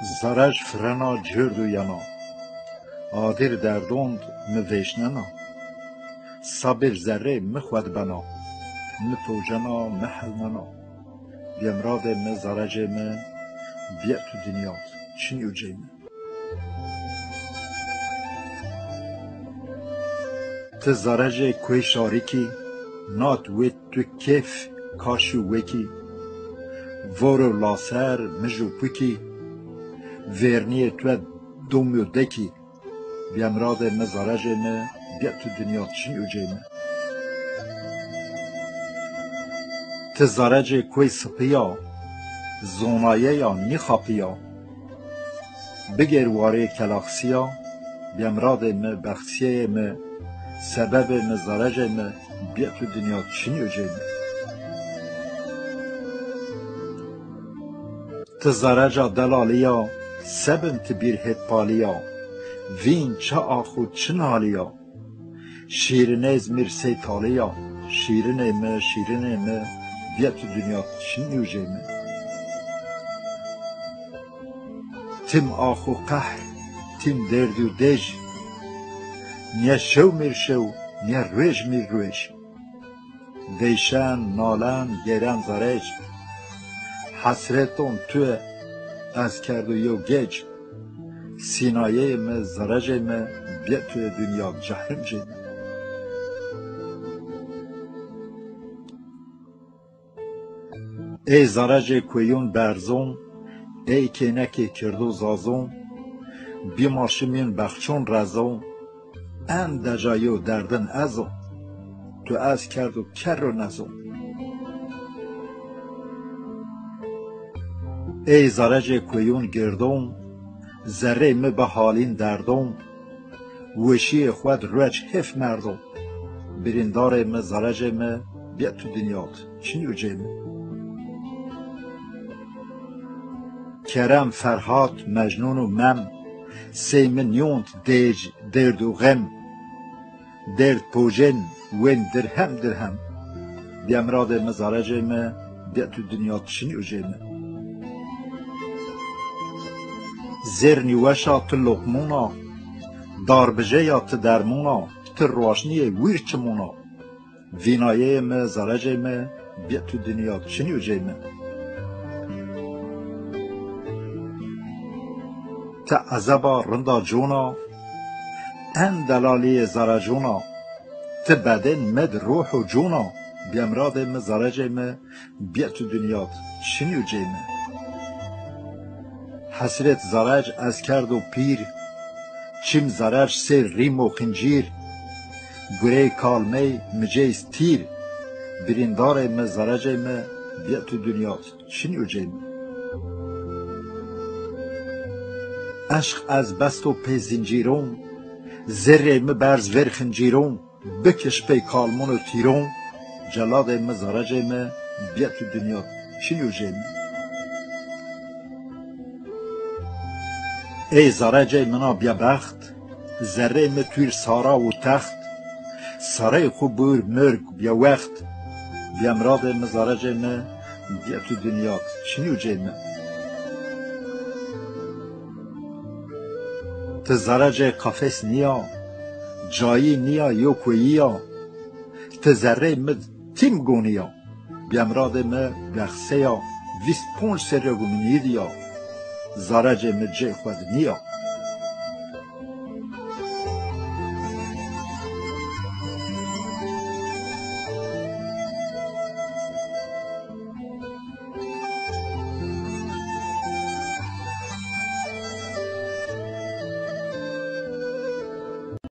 زرج فرنا جرد و ینا آدر دردوند مویشننا صبر ذره مخود بنا مپوجنا محلنا بیمراد مزرج م بیت تو دنیات چنی و جیمه تزرج کوی شارکی نات ویت تو کف کاشو وکی ورو لاسر مجو پکی ورنی تو دومیو دکی بیمراد مزرج م بیت تو دنیات چنی و جیمه تزرج کوی سپیا زونایه یا نیخاپیا بگر واره کلاخسیا بیمراد م بخشیه م سبب مزرج م بیت تو دنیا چنی و جیمه تزرج دلالیا سبن تبیر هت پالیا وین چه آخود چن حالیا شیرین از مرسی تالیا شیرین م بیت تو دنیا چنی و جیمه تم آخو قهر تم درد و دج نیا شو میر شو نیا روش میر روش دیشن نالن گرن زرج حسرتون تو از کرد و یو گج سینایه م زرج م بیت تو دنیا جهرم جیمه ای زرج کویون برزون ای که نکی کردو زازون بیمارشمین بخشون رزون ان دجایو دردن ازون تو از کرد و کر و نزون ای زرج کویون گردون ذره م به حالین دردون وشی خود روچ هف مردون بریندار م زرج م بیت تو دنیات چنی و جیمه کرم فرهاد مجنون و مم سیمنیونت دیج درد و غم درد پوجن وین درهم بیمراد مزارج م بیت تو دنیا چنی و جیمه زرنی وشا تو لقمونا دار بجه یا تو درمونا تو روشنی ویرچمونا وینایه مزارج م بیت تو دنیا چنی و جیمه تا عذابا رندا جونا ان دلالی زرجونا تا بدن مد روح و جونا بیمراد م زرج م بیت تو دنیات چنی و جیمه حسرت زرج از کرد و پیر چیم زرج سر ریم و خنجیر گره کالمه مجیز تیر بریندار م زرج م بیت تو دنیات چنی و جیمه عشق از بست و پی زنجیرون زره م برز ور خنجیرون بکش پی کالمون و تیرون جلاد م زرج م بیت تو دنیا چنی و جیمه ای زرج منا بیا بخت ذره م تویر سارا و تخت ساره خوب بور مرگ بیا وقت بیمراد م زرج م بیت تو دنیا چنی و جیمه تزرج قفس نیا جایی نیا یو کویا تزره م تیم گونیا بیمراد م بخسیا ویست پونج سر گونیدیا زرج م جه خود نیا